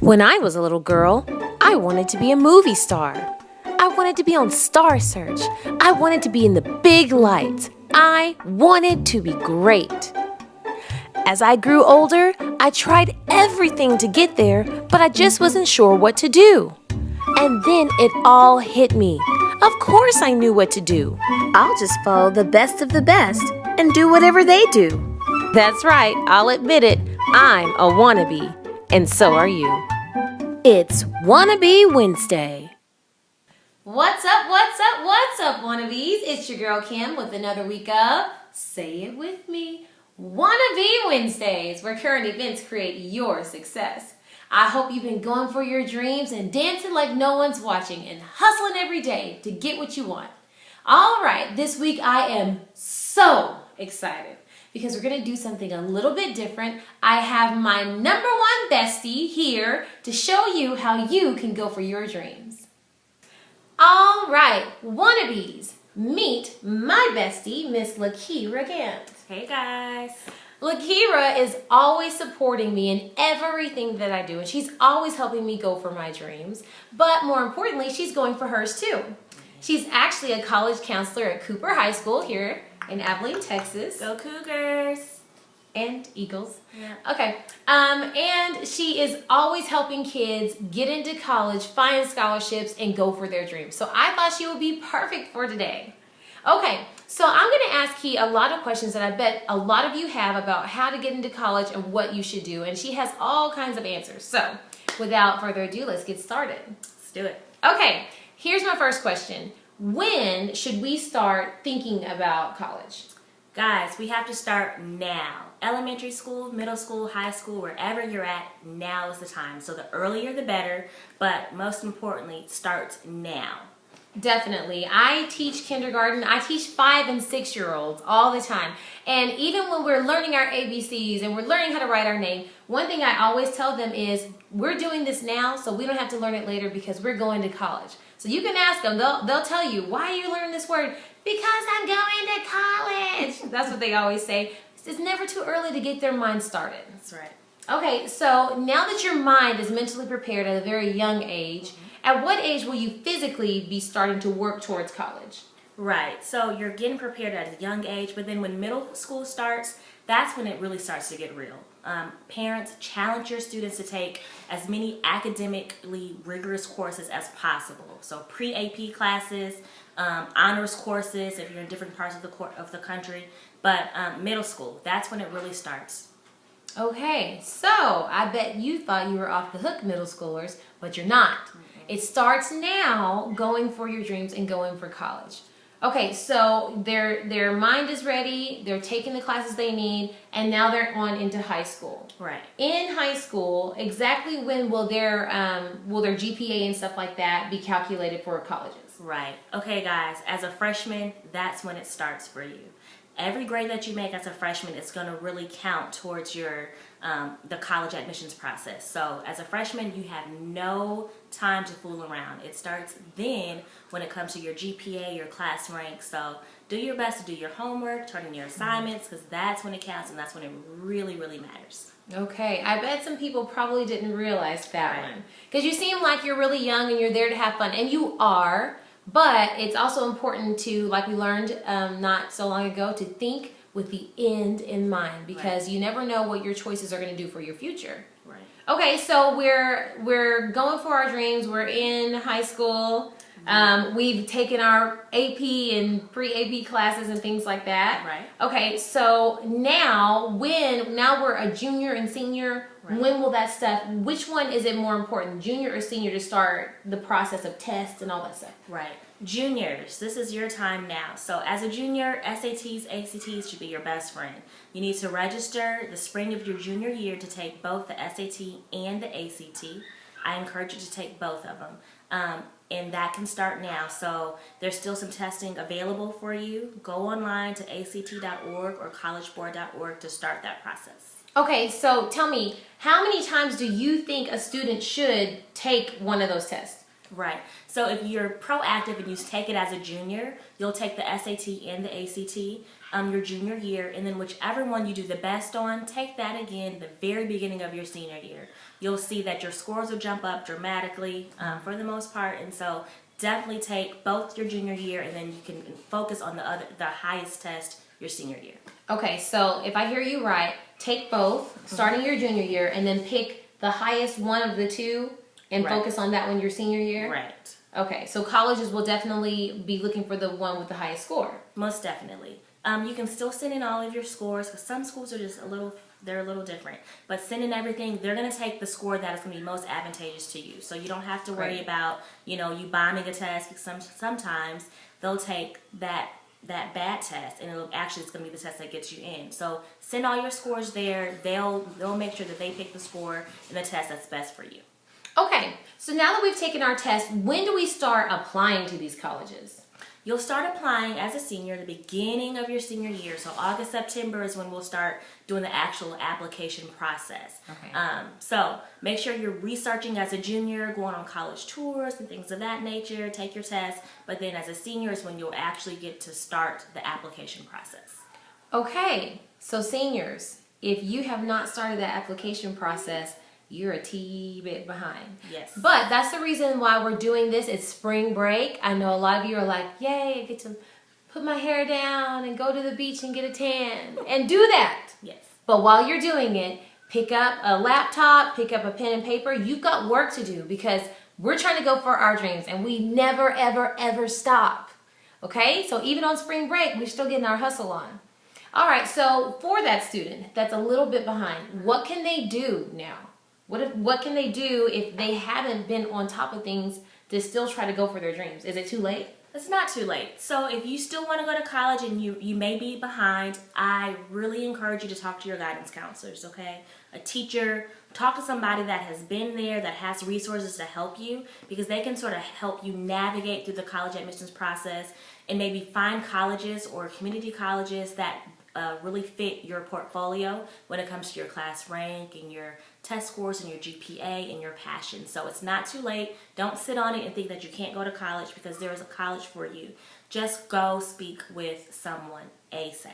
When I was a little girl, I wanted to be a movie star. I wanted to be on Star Search. I wanted to be in the big lights. I wanted to be great. As I grew older, I tried everything to get there, but I just wasn't sure what to do. And then it all hit me. Of course I knew what to do. I'll just follow the best of the best and do whatever they do. That's right, I'll admit it. I'm a wannabe, and so are you. It's Wannabe Wednesday. What's up, wannabes? It's your girl Kim with another week of, say it with me, Wannabe Wednesdays, where current events create your success. I hope you've been going for your dreams and dancing like no one's watching and hustling every day to get what you want. All right, this week I am so excited because we're going to do something a little bit different. I have my number one bestie here to show you how you can go for your dreams. All right, wannabes, meet my bestie, Miss LaQuiera Gantt. Hey guys. LaQuiera is always supporting me in everything that I do, and she's always helping me go for my dreams. But more importantly, she's going for hers too. She's actually a college counselor at Cooper High School here in Abilene, Texas. Go Cougars. And Eagles. Yeah. Okay. And she is always helping kids get into college, find scholarships, and go for their dreams. So I thought she would be perfect for today. Okay, so I'm going to ask Key a lot of questions that I bet a lot of you have about how to get into college and what you should do. And she has all kinds of answers. So without further ado, let's get started. Let's do it. Okay, here's my first question. When should we start thinking about college? Guys, we have to start now. Elementary school, middle school, high school, wherever you're at, now is the time. So the earlier the better, but most importantly, start now. Definitely. I teach kindergarten. I teach 5 and 6 year olds all the time. And even when we're learning our ABCs and we're learning how to write our name, one thing I always tell them is we're doing this now so we don't have to learn it later because we're going to college. So you can ask them. They'll tell you, why are you learning this word? Because I'm going to college. That's what they always say. It's never too early to get their mind started. That's right. Okay, so now that your mind is mentally prepared at a very young age, at what age will you physically be starting to work towards college? Right, so you're getting prepared at a young age, but then when middle school starts, that's when it really starts to get real. Parents, challenge your students to take as many academically rigorous courses as possible. So pre-AP classes, honors courses if you're in different parts of the country, but middle school, that's when it really starts. Okay, so I bet you thought you were off the hook, middle schoolers, but you're not. It starts now, going for your dreams and going for college. Okay, so their mind is ready, they're taking the classes they need, and now they're on into high school. Right. In high school, exactly when will their GPA and stuff like that be calculated for colleges? Right. Okay, guys, as a freshman, that's when it starts for you. Every grade that you make as a freshman is going to really count towards your the college admissions process. So as a freshman, you have no time to fool around. It starts then when it comes to your GPA, your class rank. So do your best to do your homework, turn in your assignments, because that's when it counts and that's when it really, really matters. Okay, I bet some people probably didn't realize that one. Because you seem like you're really young and you're there to have fun, and you are. But it's also important to, like we learned not so long ago, to think with the end in mind, because you never know what your choices are going to do for your future. Right. Okay, so we're going for our dreams. We're in high school. We've taken our AP and pre-AP classes and things like that. Right. Okay, so now we're a junior and senior. Right. When will that stuff, which one is it more important, junior or senior, to start the process of tests and all that stuff? Right. Juniors, this is your time now. So as a junior, SATs, ACTs should be your best friend. You need to register the spring of your junior year to take both the SAT and the ACT. I encourage you to take both of them. And that can start now. So there's still some testing available for you. Go online to act.org or collegeboard.org to start that process. Okay, so tell me, how many times do you think a student should take one of those tests? Right. So if you're proactive and you take it as a junior, you'll take the SAT and the ACT your junior year, and then whichever one you do the best on, take that again the very beginning of your senior year. You'll see that your scores will jump up dramatically for the most part, and so definitely take both your junior year, and then you can focus on the highest test your senior year. Okay, so if I hear you right, take both starting your junior year, and then pick the highest one of the two and focus on that one your senior year? Right. Okay, so colleges will definitely be looking for the one with the highest score. Most definitely. You can still send in all of your scores, because some schools are just they're a little different. But send in everything. They're going to take the score that is going to be most advantageous to you. So you don't have to worry about, you bombing a test, because sometimes they'll take that bad test, and it's going to be the test that gets you in. So send all your scores there. They'll make sure that they pick the score and the test that's best for you. Okay, so now that we've taken our test, when do we start applying to these colleges? You'll start applying as a senior at the beginning of your senior year. So August, September is when we'll start doing the actual application process. Okay. So make sure you're researching as a junior, going on college tours and things of that nature, take your test. But then as a senior is when you'll actually get to start the application process. Okay, so seniors, if you have not started that application process, you're a teeny bit behind. Yes. But that's the reason why we're doing this. It's spring break. I know a lot of you are like, yay, I get to put my hair down and go to the beach and get a tan. And do that. Yes. But while you're doing it, pick up a laptop, pick up a pen and paper. You've got work to do, because we're trying to go for our dreams, and we never, ever, ever stop. Okay? So even on spring break, we're still getting our hustle on. All right, so for that student that's a little bit behind, what can they do now? What can they do if they haven't been on top of things to still try to go for their dreams? Is it too late? It's not too late. So if you still want to go to college and you may be behind, I really encourage you to talk to your guidance counselors, okay? A teacher, talk to somebody that has been there, that has resources to help you, because they can sort of help you navigate through the college admissions process and maybe find colleges or community colleges that really fit your portfolio when it comes to your class rank and your test scores and your GPA and your passion. So it's not too late. Don't sit on it and think that you can't go to college, because there is a college for you. Just go speak with someone ASAP.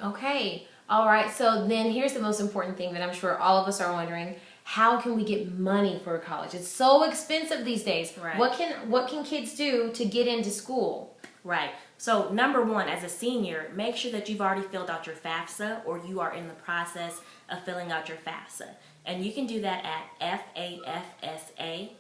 Okay. All right. So then here's the most important thing that I'm sure all of us are wondering. How can we get money for college? It's so expensive these days. Right. What can kids do to get into school? Right. So number one, as a senior, make sure that you've already filled out your FAFSA, or you are in the process of filling out your FAFSA. And you can do that at fafsa.ed.gov.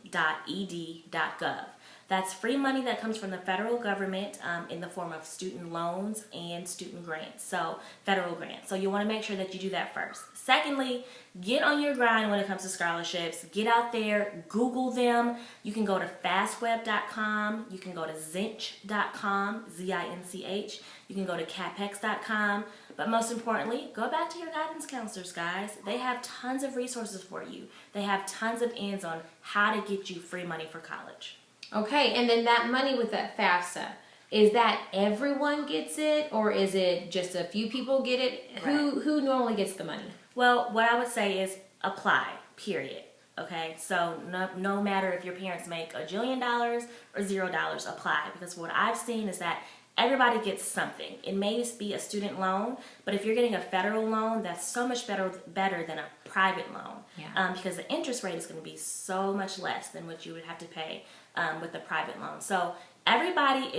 That's free money that comes from the federal government in the form of student loans and student grants, so federal grants. So you want to make sure that you do that first. Secondly, get on your grind when it comes to scholarships. Get out there, Google them. You can go to fastweb.com. You can go to zinch.com, Z-I-N-C-H. You can go to capex.com. But most importantly, go back to your guidance counselors, guys. They have tons of resources for you. They have tons of ins on how to get you free money for college. Okay, and then that money with that FAFSA, is that everyone gets it, or is it just a few people get it? Right. Who normally gets the money? Well, what I would say is apply, period. Okay, so no matter if your parents make $1 jillion or $0, apply. Because what I've seen is that everybody gets something. It may be a student loan, but if you're getting a federal loan, that's so much better than a private loan. Yeah. Because the interest rate is going to be so much less than what you would have to pay with a private loan. So everybody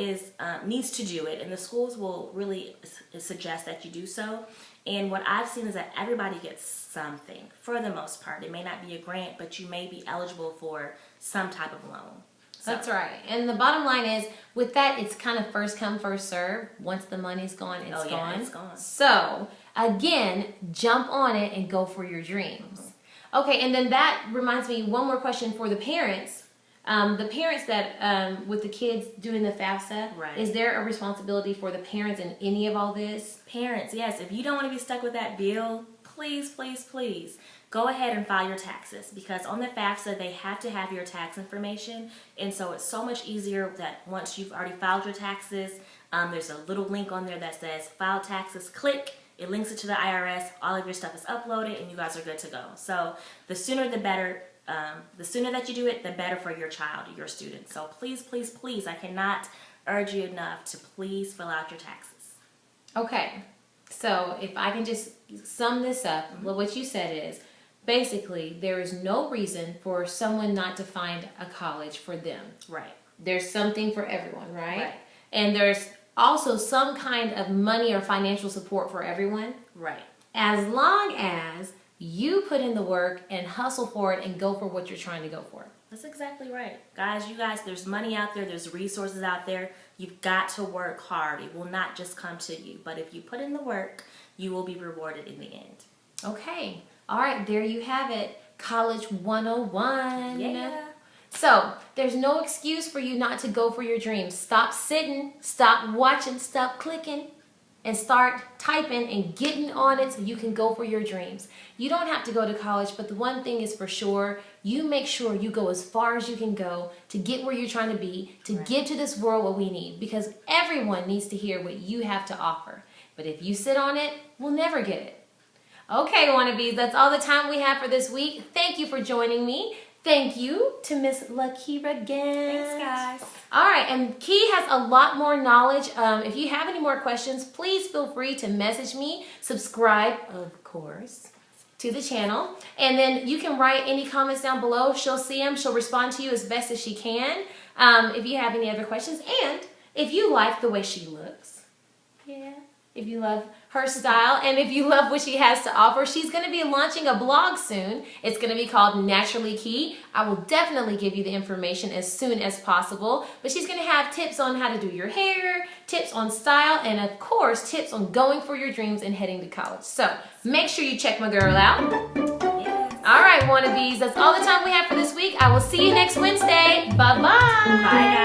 needs to do it, and the schools will really suggest that you do so. And what I've seen is that everybody gets something for the most part. It may not be a grant, but you may be eligible for some type of loan. So. That's right. And the bottom line is, with that, it's kind of first come, first serve. Once the money's gone, it's gone. It's gone. So, again, jump on it and go for your dreams. Okay, and then that reminds me, one more question for the parents. The parents that, with the kids doing the FAFSA, right. Is there a responsibility for the parents in any of all this? Parents, yes. If you don't want to be stuck with that bill, please, please, please, go ahead and file your taxes, because on the FAFSA, they have to have your tax information. And so it's so much easier that once you've already filed your taxes, there's a little link on there that says file taxes, click. It links it to the IRS, all of your stuff is uploaded, and you guys are good to go. So the sooner the better The sooner that you do it, the better for your child, your student. So please, please, please, I cannot urge you enough to please fill out your taxes. Okay, so if I can just sum this up, what you said is, basically, there is no reason for someone not to find a college for them. Right. There's something for everyone, right? Right. And there's also some kind of money or financial support for everyone. Right. As long as you put in the work and hustle for it and go for what you're trying to go for. That's exactly right. Guys, there's money out there, there's resources out there. You've got to work hard. It will not just come to you. But if you put in the work, you will be rewarded in the end. Okay. All right, there you have it. College 101. Yeah. So, there's no excuse for you not to go for your dreams. Stop sitting, stop watching, stop clicking, and start typing and getting on it so you can go for your dreams. You don't have to go to college, but the one thing is for sure, you make sure you go as far as you can go to get where you're trying to be, to give to this world what we need, because everyone needs to hear what you have to offer. But if you sit on it, we'll never get it. Okay, wannabes, that's all the time we have for this week. Thank you for joining me. Thank you to Miss LaQuiera Gantt. Thanks, guys. All right, and Key has a lot more knowledge. If you have any more questions, please feel free to message me. Subscribe, of course, to the channel. And then you can write any comments down below. She'll see them. She'll respond to you as best as she can if you have any other questions. And if you like the way she looks, if you love her style, and if you love what she has to offer, she's going to be launching a blog soon. It's going to be called Naturally Key. I will definitely give you the information as soon as possible, but she's going to have tips on how to do your hair, tips on style, and of course, tips on going for your dreams and heading to college. So make sure you check my girl out. Yes. All right, wannabes, that's all the time we have for this week. I will see you next Wednesday. Bye-bye. Bye, guys.